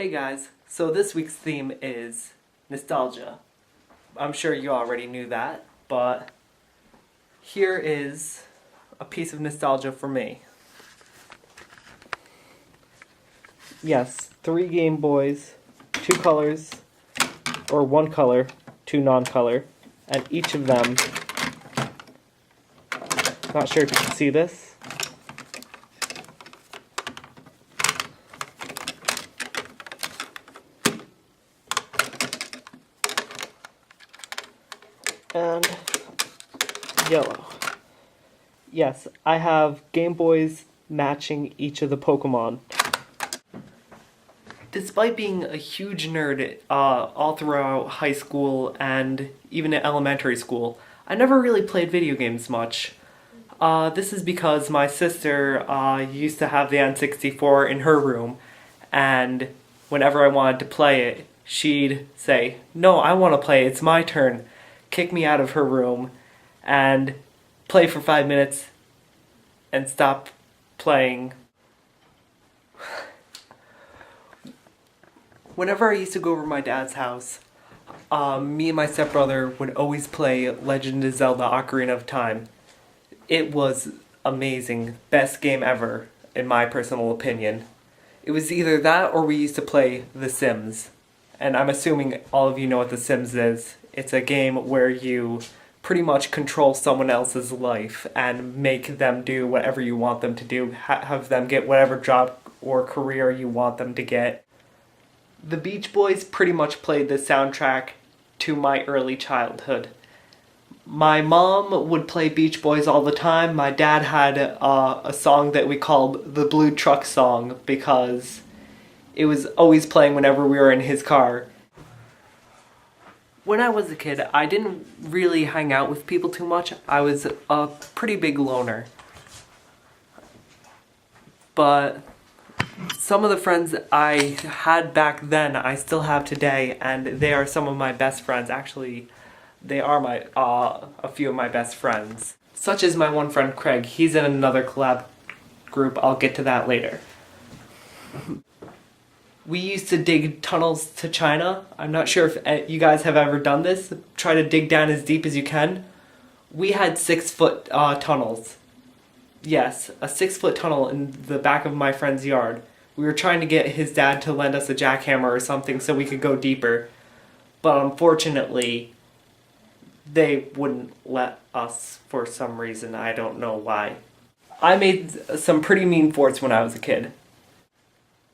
Hey guys, so this week's theme is nostalgia. I'm sure you already knew that, but here is a piece of nostalgia for me. Yes, 3 Game Boys, 2 colors, or 1 color, 2 non-color, and each of them, not sure if you can see this, and yellow. Yes, I have Game Boys matching each of the Pokemon. Despite being a huge nerd all throughout high school and even at elementary school, I never really played video games much. This is because my sister used to have the N64 in her room, and whenever I wanted to play it, she'd say, "No, I want to play, it's my turn," kick me out of her room, and play for 5 minutes, and stop playing. Whenever I used to go over to my dad's house, me and my stepbrother would always play Legend of Zelda Ocarina of Time. It was amazing. Best game ever, in my personal opinion. It was either that or we used to play The Sims. And I'm assuming all of you know what The Sims is. It's a game where you pretty much control someone else's life and make them do whatever you want them to do, have them get whatever job or career you want them to get. The Beach Boys pretty much played the soundtrack to my early childhood. My mom would play Beach Boys all the time. My dad had a song that we called the Blue Truck Song because it was always playing whenever we were in his car. When I was a kid, I didn't really hang out with people too much. I was a pretty big loner. But some of the friends I had back then, I still have today, and they are some of my best friends. Actually, they are a few of my best friends. Such as my one friend Craig. He's in another collab group. I'll get to that later. We used to dig tunnels to China. I'm not sure if you guys have ever done this. Try to dig down as deep as you can. We had 6-foot tunnels. Yes, a 6-foot tunnel in the back of my friend's yard. We were trying to get his dad to lend us a jackhammer or something so we could go deeper. But unfortunately, they wouldn't let us for some reason. I don't know why. I made some pretty mean forts when I was a kid.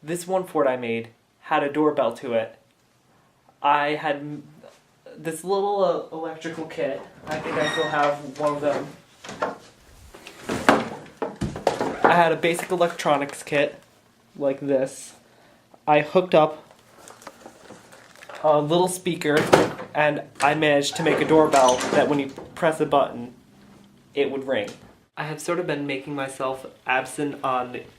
This one fort I made had a doorbell to it. I had this little electrical kit. I think I still have one of them. I had a basic electronics kit, like this. I hooked up a little speaker, and I managed to make a doorbell that when you press a button, it would ring. I have sort of been making myself absent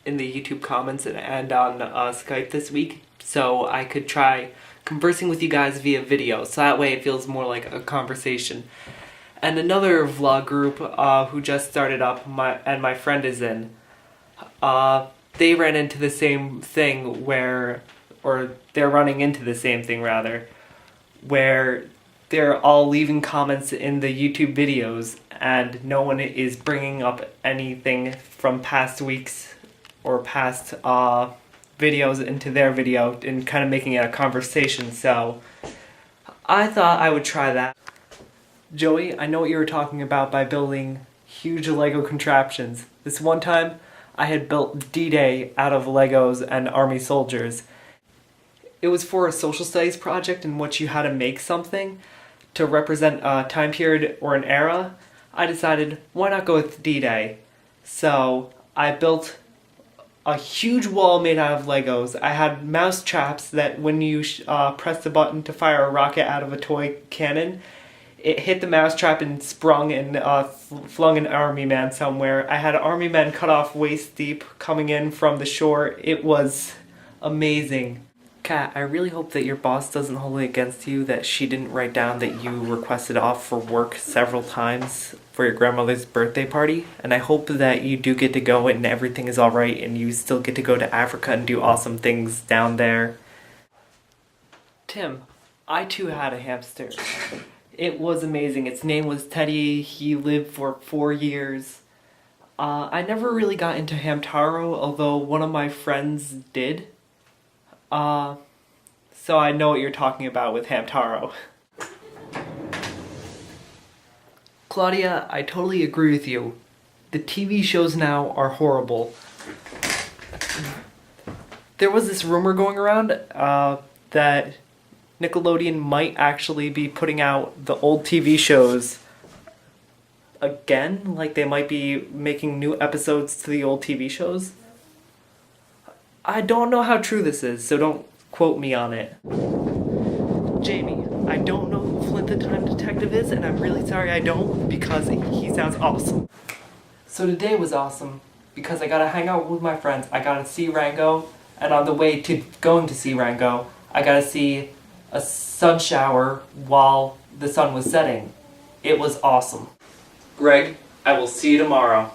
in the YouTube comments and on Skype this week, so I could try conversing with you guys via video, so that way it feels more like a conversation. And another vlog group who just started up, and my friend is in, they ran into the same thing where they're running into the same thing rather, where they're all leaving comments in the YouTube videos and no one is bringing up anything from past weeks or past videos into their video and kind of making it a conversation, so I thought I would try that. Joey, I know what you were talking about by building huge Lego contraptions. This one time, I had built D-Day out of Legos and army soldiers. It was for a social studies project in which you had to make something to represent a time period or an era. I decided, why not go with D-Day? So I built a huge wall made out of Legos. I had mouse traps that when you press the button to fire a rocket out of a toy cannon, it hit the mousetrap and sprung and flung an army man somewhere. I had army men cut off waist deep coming in from the shore. It was amazing. Kat, I really hope that your boss doesn't hold it against you that she didn't write down that you requested off for work several times for your grandmother's birthday party. And I hope that you do get to go and everything is alright and you still get to go to Africa and do awesome things down there. Tim, I too had a hamster. It was amazing. Its name was Teddy. He lived for 4 years. I never really got into Hamtaro, although one of my friends did. So I know what you're talking about with Hamtaro. Claudia, I totally agree with you. The TV shows now are horrible. There was this rumor going around that Nickelodeon might actually be putting out the old TV shows again, like they might be making new episodes to the old TV shows. I don't know how true this is, so don't quote me on it. Jamie, I don't know who Flint the Time Detective is, and I'm really sorry I don't, because he sounds awesome. So today was awesome, because I got to hang out with my friends, I got to see Rango, and on the way to going to see Rango, I got to see a sun shower while the sun was setting. It was awesome. Greg, I will see you tomorrow.